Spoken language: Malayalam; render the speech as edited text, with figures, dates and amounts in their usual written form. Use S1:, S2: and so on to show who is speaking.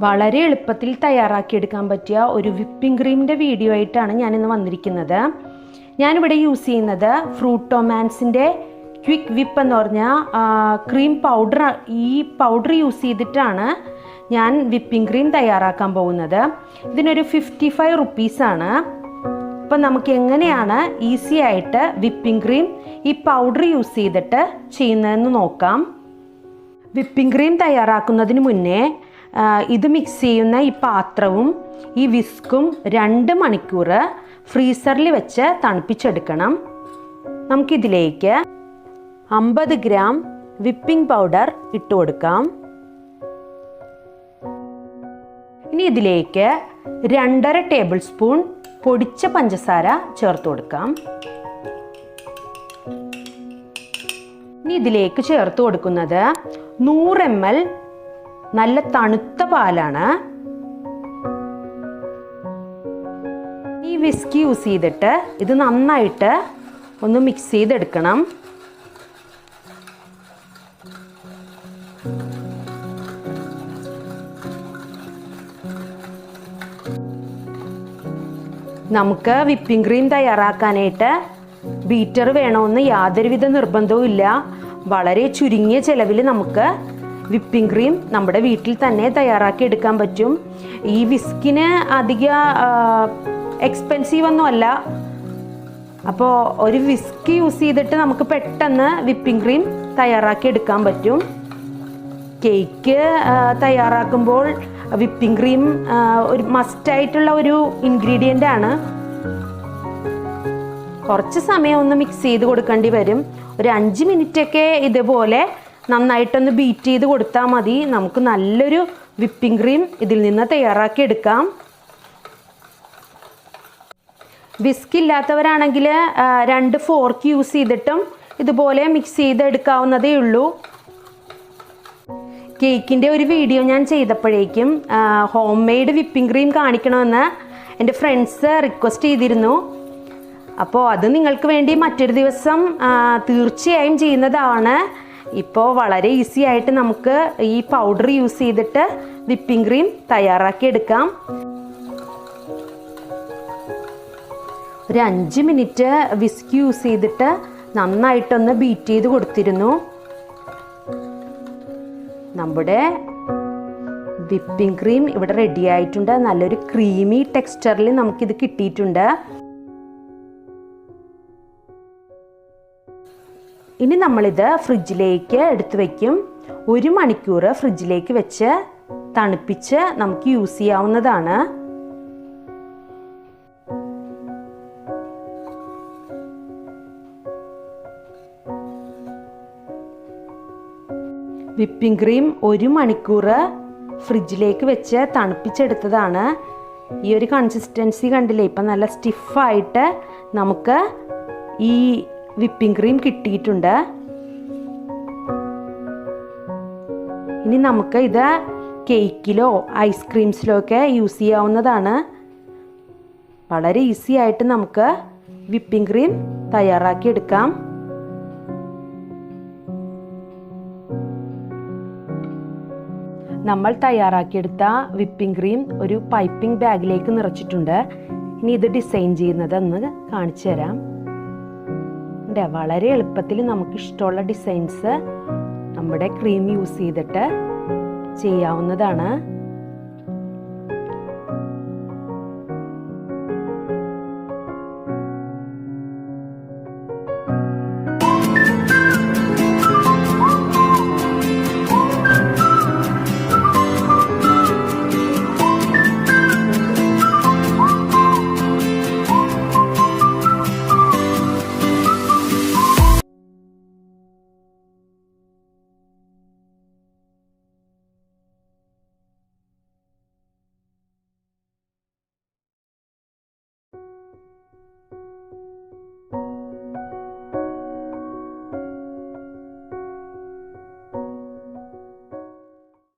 S1: വളരെ എളുപ്പത്തിൽ തയ്യാറാക്കിയെടുക്കാൻ പറ്റിയ ഒരു വിപ്പിംഗ് ക്രീമിൻ്റെ വീഡിയോ ആയിട്ടാണ് ഞാനിന്ന് വന്നിരിക്കുന്നത്. ഞാനിവിടെ യൂസ് ചെയ്യുന്നത് ഫ്രൂട്ടോമാൻസിൻ്റെ ക്വിക്ക് വിപ്പ് എന്ന് പറഞ്ഞ ക്രീം പൗഡർ. ഈ പൗഡർ യൂസ് ചെയ്തിട്ടാണ് ഞാൻ വിപ്പിംഗ് ക്രീം തയ്യാറാക്കാൻ പോകുന്നത്. ഇതിനൊരു 55 റുപ്പീസാണ്. അപ്പം നമുക്ക് എങ്ങനെയാണ് ഈസി ആയിട്ട് വിപ്പിംഗ് ക്രീം ഈ പൗഡർ യൂസ് ചെയ്തിട്ട് ചെയ്യുന്നതെന്ന് നോക്കാം. വിപ്പിംഗ് ക്രീം തയ്യാറാക്കുന്നതിന് മുന്നേ ഇത് മിക്സ് ചെയ്യുന്ന ഈ പാത്രവും ഈ വിസ്കും 2 മണിക്കൂർ ഫ്രീസറിൽ വെച്ച് തണുപ്പിച്ചെടുക്കണം. നമുക്കിതിലേക്ക് 50 ഗ്രാം വിപ്പിംഗ് പൗഡർ ഇട്ട് കൊടുക്കാം. ഇനി ഇതിലേക്ക് 2.5 ടേബിൾ സ്പൂൺ പൊടിച്ച പഞ്ചസാര ചേർത്ത് കൊടുക്കാം. ഇനി ഇതിലേക്ക് ചേർത്ത് കൊടുക്കുന്നത് 100 ml നല്ല തണുത്ത പാലാണ്. ഈ വിസ്കി യൂസ് ചെയ്തിട്ട് ഇത് നന്നായിട്ട് ഒന്ന് മിക്സ് ചെയ്തെടുക്കണം. നമുക്ക് വിപ്പിംഗ് ക്രീം തയ്യാറാക്കാനായിട്ട് ബീറ്റർ വേണമെന്ന് യാതൊരുവിധ നിർബന്ധവും ഇല്ല. വളരെ ചുരുങ്ങിയ ചിലവിൽ നമുക്ക് വിപ്പിംഗ് ക്രീം നമ്മുടെ വീട്ടിൽ തന്നെ തയ്യാറാക്കി എടുക്കാൻ പറ്റും. ഈ വിസ്കിന് അധിക എക്സ്പെൻസീവ് ഒന്നും അല്ല. അപ്പോൾ ഒരു വിസ്കി യൂസ് ചെയ്തിട്ട് നമുക്ക് പെട്ടെന്ന് വിപ്പിംഗ് ക്രീം തയ്യാറാക്കി എടുക്കാൻ പറ്റും. കേക്ക് തയ്യാറാക്കുമ്പോൾ വിപ്പിംഗ് ക്രീം ഒരു മസ്റ്റായിട്ടുള്ള ഒരു ഇൻഗ്രീഡിയൻ്റ് ആണ്. കുറച്ച് സമയം ഒന്ന് മിക്സ് ചെയ്ത് കൊടുക്കേണ്ടി വരും. ഒരു 5 മിനിറ്റൊക്കെ ഇതുപോലെ നന്നായിട്ടൊന്ന് ബീറ്റ് ചെയ്ത് കൊടുത്താൽ മതി. നമുക്ക് നല്ലൊരു വിപ്പിംഗ് ക്രീം ഇതിൽ നിന്ന് തയ്യാറാക്കി എടുക്കാം. വിസ്ക് ഇല്ലാത്തവരാണെങ്കിൽ 2 ഫോർക്ക് യൂസ് ചെയ്തിട്ടും ഇതുപോലെ മിക്സ് ചെയ്തെടുക്കാവുന്നതേ ഉള്ളൂ. കേക്കിൻ്റെ ഒരു വീഡിയോ ഞാൻ ചെയ്തപ്പോഴേക്കും ഹോം മെയ്ഡ് വിപ്പിംഗ് ക്രീം കാണിക്കണമെന്ന് എൻ്റെ ഫ്രണ്ട്സ് റിക്വസ്റ്റ് ചെയ്തിരുന്നു. അപ്പോൾ അത് നിങ്ങൾക്ക് വേണ്ടി മറ്റൊരു ദിവസം തീർച്ചയായും ചെയ്യുന്നതാണ്. ഇപ്പോൾ വളരെ ഈസി ആയിട്ട് നമുക്ക് ഈ പൗഡർ യൂസ് ചെയ്തിട്ട് വിപ്പിംഗ് ക്രീം തയ്യാറാക്കി എടുക്കാം. ഒരു 5 മിനിറ്റ് വിസ്ക് യൂസ് ചെയ്തിട്ട് നന്നായിട്ടൊന്ന് ബീറ്റ് ചെയ്ത് കൊടുത്തിരുന്നു. നമ്മുടെ വിപ്പിംഗ് ക്രീം ഇവിടെ റെഡി ആയിട്ടുണ്ട്. നല്ലൊരു ക്രീമി ടെക്സ്ചറിൽ നമുക്കിത് കിട്ടിയിട്ടുണ്ട്. ഇനി നമ്മളിത് ഫ്രിഡ്ജിലേക്ക് എടുത്തു വയ്ക്കും. 1 മണിക്കൂർ ഫ്രിഡ്ജിലേക്ക് വെച്ച് തണുപ്പിച്ച് നമുക്ക് യൂസ് ചെയ്യാവുന്നതാണ്. വിപ്പിംഗ് ക്രീം 1 മണിക്കൂർ ഫ്രിഡ്ജിലേക്ക് വെച്ച് തണുപ്പിച്ചെടുത്തതാണ്. ഈ ഒരു കൺസിസ്റ്റൻസി കണ്ടില്ലേ? ഇപ്പം നല്ല സ്റ്റിഫായിട്ട് നമുക്ക് ഈ വിപ്പിംഗ് ക്രീം കിട്ടിയിട്ടുണ്ട്. ഇനി നമുക്ക് ഇത് കേക്കിലോ ഐസ്ക്രീംസിലോ ഒക്കെ യൂസ് ചെയ്യാവുന്നതാണ്. വളരെ ഈസി ആയിട്ട് നമുക്ക് വിപ്പിംഗ് ക്രീം തയ്യാറാക്കി എടുക്കാം. നമ്മൾ തയ്യാറാക്കിയെടുത്ത വിപ്പിംഗ് ക്രീം ഒരു പൈപ്പിംഗ് ബാഗിലേക്ക് നിറച്ചിട്ടുണ്ട്. ഇനി ഇത് ഡിസൈൻ ചെയ്യുന്നതെന്ന് കാണിച്ചു തരാം. വളരെ എളുപ്പത്തിൽ നമുക്ക് ഇഷ്ടമുള്ള ഡിസൈൻസ് നമ്മുടെ ക്രീം യൂസ് ചെയ്തിട്ട് ചെയ്യാവുന്നതാണ്.